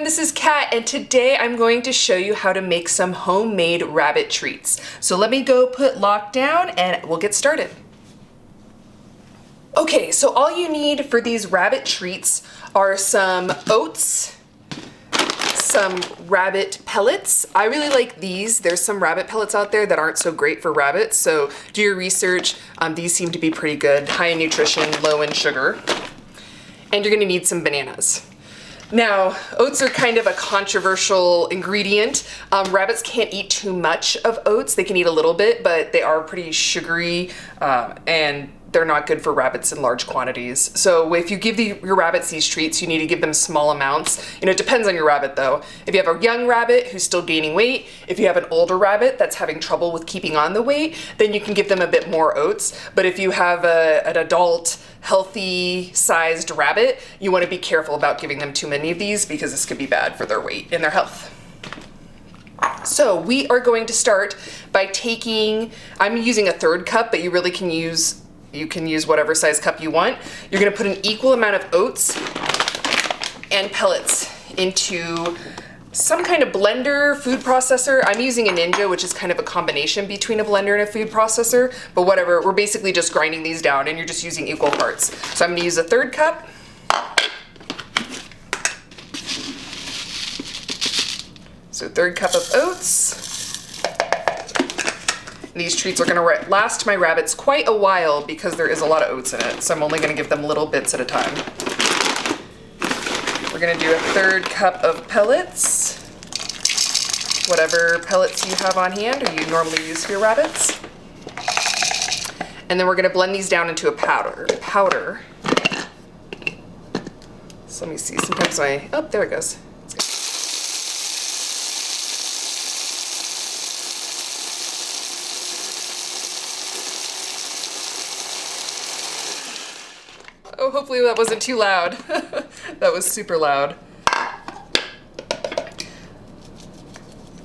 everyone, this is Kat, and today I'm going to show you how to make some homemade rabbit treats. So let me go put lock down and we'll get started. Okay, so all you need for these rabbit treats are some oats, some rabbit pellets. I really like these. There's some rabbit pellets out there that aren't so great for rabbits, so do your research. These seem to be pretty good, high in nutrition, low in sugar. And you're gonna need some bananas. Now, oats are kind of a controversial ingredient. Rabbits can't eat too much of oats. They can eat a little bit, but they are pretty sugary and they're not good for rabbits in large quantities. So if you give your rabbits these treats, you need to give them small amounts. You know, it depends on your rabbit though. If you have a young rabbit who's still gaining weight, if you have an older rabbit that's having trouble with keeping on the weight, then you can give them a bit more oats. But if you have an adult, healthy sized rabbit, you want to be careful about giving them too many of these because this could be bad for their weight and their health. So we are going to start by taking, I'm using a 1/3 cup, but you really can use whatever size cup you want. You're gonna put an equal amount of oats and pellets into some kind of blender, food processor. I'm using a Ninja, which is kind of a combination between a blender and a food processor, but whatever, we're basically just grinding these down and you're just using equal parts. So I'm gonna use a 1/3 cup. So 1/3 cup of oats. These treats are gonna last my rabbits quite a while because there is a lot of oats in it, so I'm only gonna give them little bits at a time. We're gonna do a 1/3 cup of pellets, whatever pellets you have on hand or you normally use for your rabbits. And then we're gonna blend these down into a powder. So let me see, sometimes oh, there it goes. Oh, hopefully that wasn't too loud. That was super loud.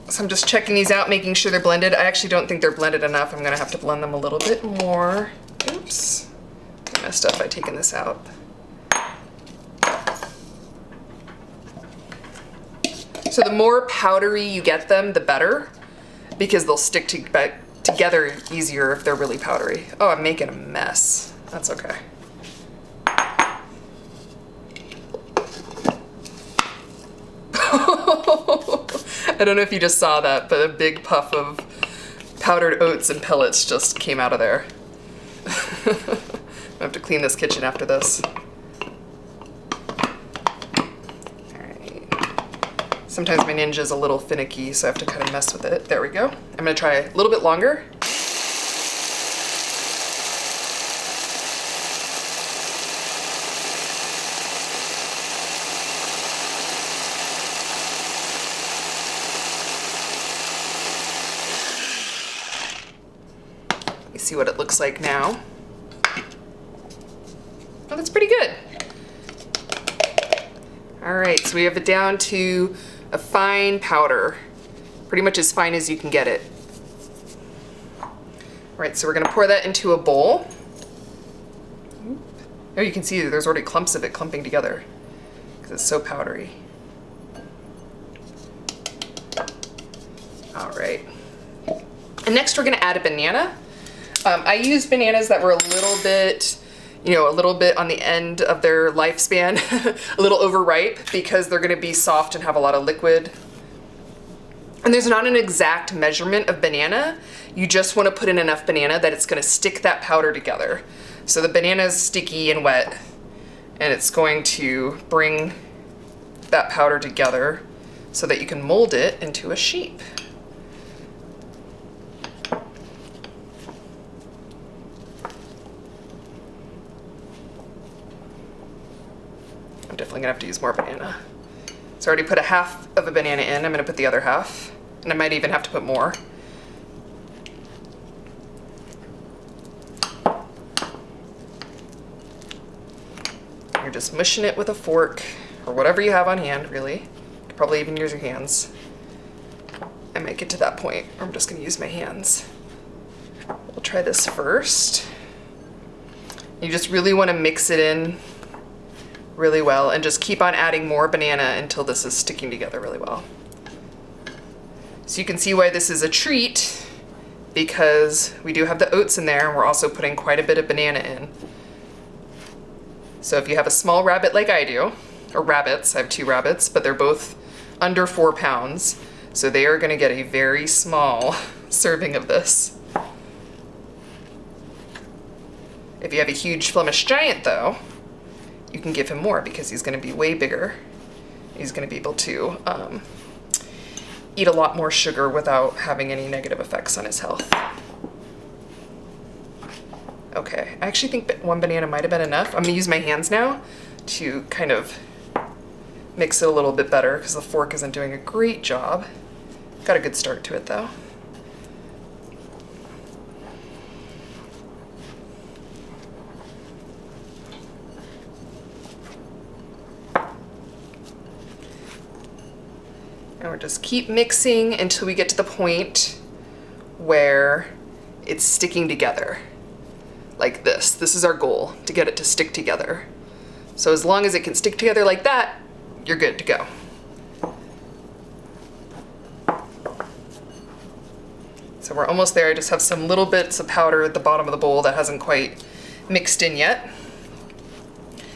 So I'm just checking these out, making sure they're blended. I actually don't think they're blended enough. I'm gonna have to blend them a little bit more. Oops, I messed up by taking this out. So the more powdery you get them, the better, because they'll stick together easier if they're really powdery. Oh, I'm making a mess. That's okay. I don't know if you just saw that, but a big puff of powdered oats and pellets just came out of there. I have to clean this kitchen after this. Alright. Sometimes my Ninja's a little finicky, so I have to kind of mess with it. There we go. I'm gonna try a little bit longer. See what it looks like now. Oh, that's pretty good. All right, so we have it down to a fine powder, pretty much as fine as you can get it. All right, so we're gonna pour that into a bowl. Oh, you can see there's already clumps of it clumping together because it's so powdery. All right, and next we're gonna add a banana. I used bananas that were a little bit on the end of their lifespan, a little overripe, because they're gonna be soft and have a lot of liquid. And there's not an exact measurement of banana. You just wanna put in enough banana that it's gonna stick that powder together. So the banana is sticky and wet, and it's going to bring that powder together so that you can mold it into a shape. I'm definitely gonna have to use more banana. So I already put a half of a banana in. I'm gonna put the other half, and I might even have to put more. You're just mushing it with a fork, or whatever you have on hand, really. You could probably even use your hands. I might get to that point where I'm just gonna use my hands. We'll try this first. You just really wanna mix it in really well and just keep on adding more banana until this is sticking together really well. So you can see why this is a treat, because we do have the oats in there and we're also putting quite a bit of banana in. So if you have a small rabbit like I do, or rabbits, I have 2 rabbits, but they're both under 4 pounds, so they are gonna get a very small serving of this. If you have a huge Flemish Giant though, you can give him more because he's gonna be way bigger. He's gonna be able to eat a lot more sugar without having any negative effects on his health. Okay, I actually think that 1 banana might have been enough. I'm gonna use my hands now to kind of mix it a little bit better because the fork isn't doing a great job. Got a good start to it though. And we're just keep mixing until we get to the point where it's sticking together. Like this. This is our goal, to get it to stick together. So as long as it can stick together like that, you're good to go. So we're almost there. I just have some little bits of powder at the bottom of the bowl that hasn't quite mixed in yet.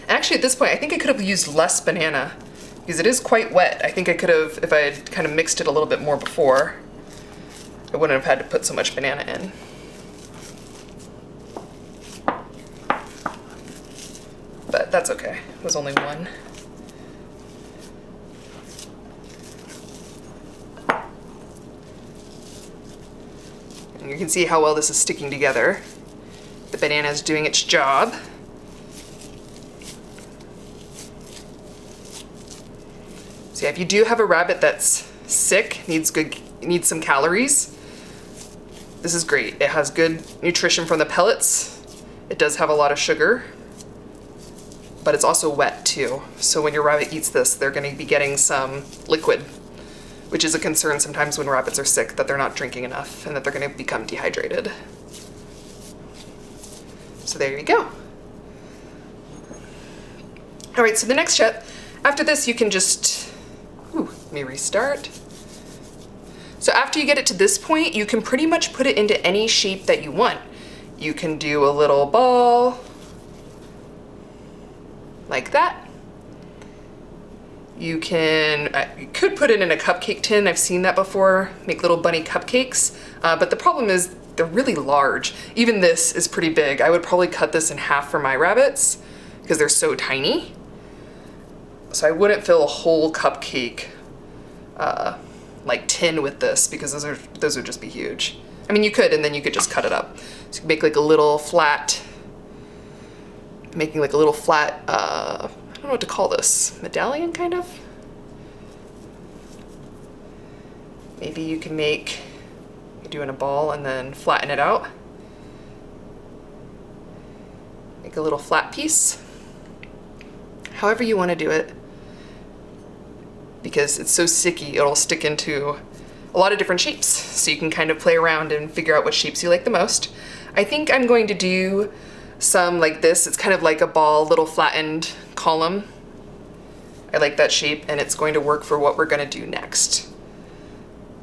Actually, at this point, I think I could have used less banana because it is quite wet. I think I could have, if I had kind of mixed it a little bit more before, I wouldn't have had to put so much banana in. But that's okay. It was only 1. And you can see how well this is sticking together. The banana is doing its job. So yeah, if you do have a rabbit that's sick, needs some calories, this is great. It has good nutrition from the pellets. It does have a lot of sugar, but it's also wet too. So when your rabbit eats this, they're gonna be getting some liquid, which is a concern sometimes when rabbits are sick, that they're not drinking enough and that they're gonna become dehydrated. So there you go. All right, so the next step, after this you can just, let me restart. So after you get it to this point, you can pretty much put it into any shape that you want. You can do a little ball, like that. You could put it in a cupcake tin. I've seen that before, make little bunny cupcakes. But the problem is they're really large. Even this is pretty big. I would probably cut this in half for my rabbits because they're so tiny. So I wouldn't fill a whole cupcake like tin with this because those would just be huge. I mean, you could, and then you could just cut it up. So you can make like a little flat, making like a little flat, I don't know what to call this, medallion kind of? Maybe you can make, you do in a ball and then flatten it out. Make a little flat piece. However you want to do it, because it's so sticky, it'll stick into a lot of different shapes. So you can kind of play around and figure out what shapes you like the most. I think I'm going to do some like this. It's kind of like a ball, little flattened column. I like that shape, and it's going to work for what we're going to do next.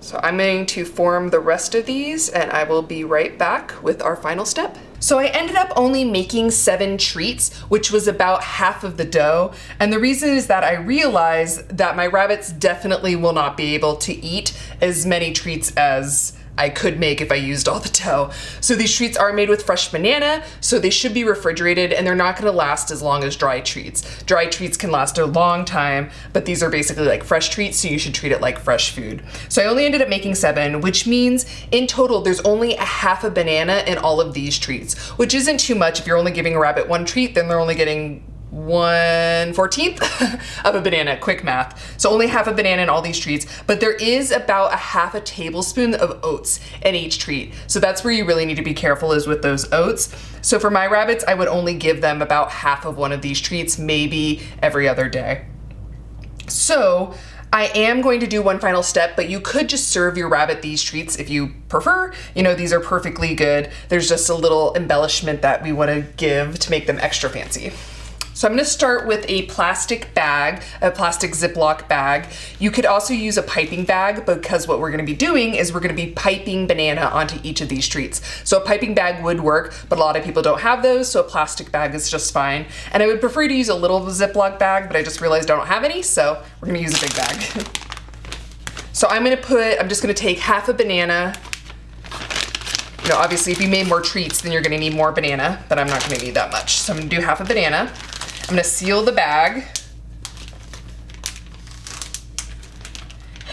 So I'm going to form the rest of these, and I will be right back with our final step. So I ended up only making 7 treats, which was about half of the dough. And the reason is that I realized that my rabbits definitely will not be able to eat as many treats as I could make if I used all the dough. So these treats are made with fresh banana, so they should be refrigerated, and they're not gonna last as long as dry treats. Dry treats can last a long time, but these are basically like fresh treats, so you should treat it like fresh food. So I only ended up making 7, which means in total there's only a half a banana in all of these treats, which isn't too much. If you're only giving a rabbit 1 treat, then they're only getting 1/14 of a banana, quick math. So only half a banana in all these treats, but there is about a half a tablespoon of oats in each treat. So that's where you really need to be careful, is with those oats. So for my rabbits, I would only give them about half of one of these treats, maybe every other day. So I am going to do one final step, but you could just serve your rabbit these treats if you prefer. You know, these are perfectly good. There's just a little embellishment that we want to give to make them extra fancy. So I'm gonna start with a plastic bag, a plastic Ziploc bag. You could also use a piping bag because what we're gonna be doing is we're gonna be piping banana onto each of these treats. So a piping bag would work, but a lot of people don't have those, so a plastic bag is just fine. And I would prefer to use a little Ziploc bag, but I just realized I don't have any, so we're gonna use a big bag. So I'm just gonna take half a banana. You know, obviously if you made more treats, then you're gonna need more banana, but I'm not gonna need that much. So I'm gonna do half a banana. I'm gonna seal the bag.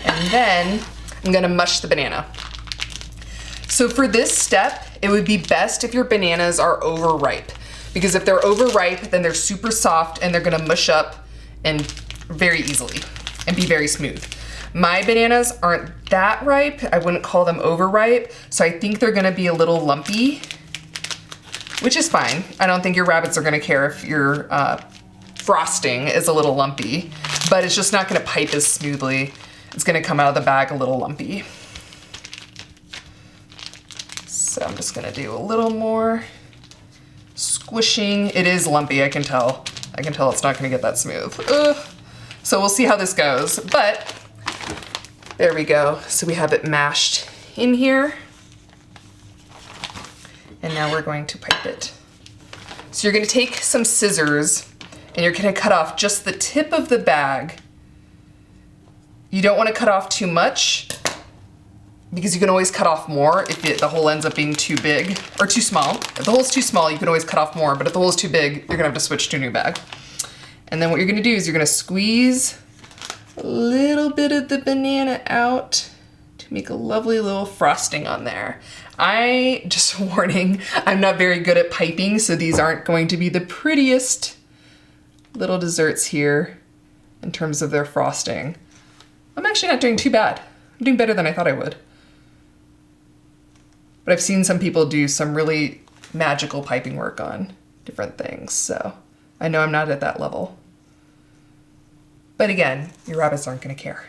And then I'm gonna mush the banana. So for this step, it would be best if your bananas are overripe, because if they're overripe, then they're super soft and they're gonna mush up and very easily and be very smooth. My bananas aren't that ripe. I wouldn't call them overripe, so I think they're gonna be a little lumpy, which is fine. I don't think your rabbits are gonna care if your frosting is a little lumpy, but it's just not gonna pipe as smoothly. It's gonna come out of the bag a little lumpy. So I'm just gonna do a little more squishing. It is lumpy, I can tell. I can tell it's not gonna get that smooth. Ugh. So we'll see how this goes, but there we go. So we have it mashed in here. And now we're going to pipe it. So you're gonna take some scissors and you're gonna cut off just the tip of the bag. You don't wanna cut off too much because you can always cut off more if the hole ends up being too big or too small. If the hole's too small, you can always cut off more, but if the hole's too big, you're gonna have to switch to a new bag. And then what you're gonna do is you're gonna squeeze a little bit of the banana out to make a lovely little frosting on there. Just warning, I'm not very good at piping, so these aren't going to be the prettiest little desserts here in terms of their frosting. I'm actually not doing too bad. I'm doing better than I thought I would. But I've seen some people do some really magical piping work on different things, so I know I'm not at that level. But again, your rabbits aren't gonna care.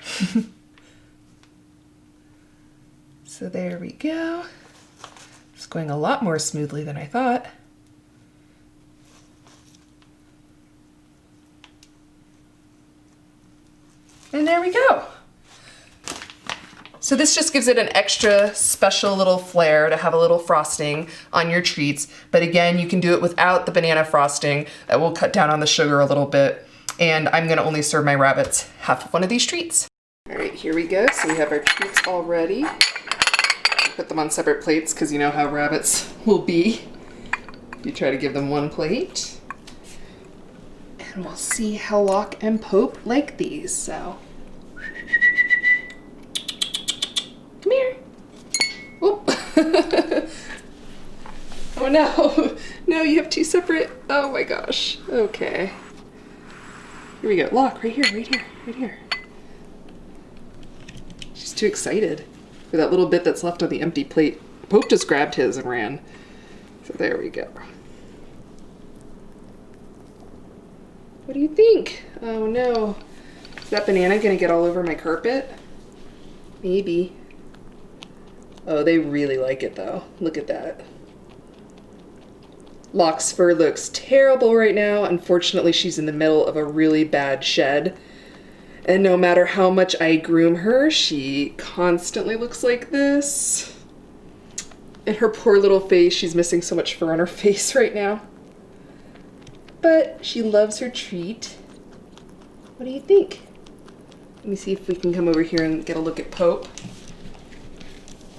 So there we go. It's going a lot more smoothly than I thought. And there we go. So this just gives it an extra special little flair to have a little frosting on your treats. But again, you can do it without the banana frosting. That will cut down on the sugar a little bit. And I'm gonna only serve my rabbits half of one of these treats. All right, here we go. So we have our treats all ready. Put them on separate plates because you know how rabbits will be. You try to give them one plate. And we'll see how Locke and Pope like these, so. Come here. Oop. Oh no. No, you have two separate. Oh my gosh. Okay. Here we go. Locke, right here, right here, right here. She's too excited for that little bit that's left on the empty plate. Pope just grabbed his and ran. So there we go. What do you think? Oh no. Is that banana gonna get all over my carpet? Maybe. Oh, they really like it though. Look at that. Locke's fur looks terrible right now. Unfortunately, she's in the middle of a really bad shed. And no matter how much I groom her, she constantly looks like this. And her poor little face, she's missing so much fur on her face right now. But she loves her treat. What do you think? Let me see if we can come over here and get a look at Pope.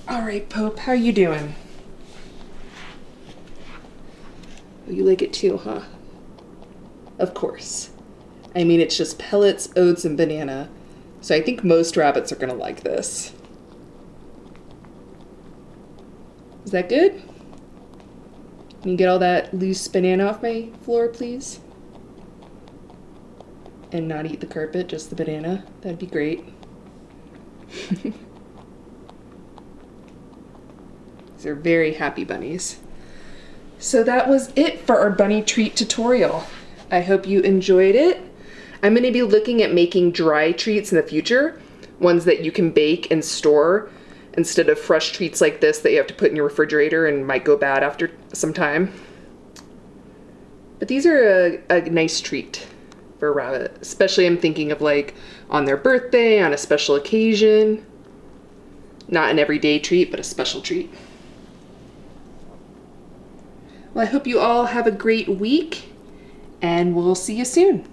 All right, Pope, how you doing? Oh, you like it too, huh? Of course. I mean, it's just pellets, oats, and banana. So I think most rabbits are gonna like this. Is that good? Can you get all that loose banana off my floor, please? And not eat the carpet, just the banana. That'd be great. These are very happy bunnies. So that was it for our bunny treat tutorial. I hope you enjoyed it. I'm going to be looking at making dry treats in the future, ones that you can bake and store instead of fresh treats like this that you have to put in your refrigerator and might go bad after some time. But these are a nice treat for a rabbit, especially I'm thinking of like on their birthday, on a special occasion. Not an everyday treat, but a special treat. Well, I hope you all have a great week, and we'll see you soon.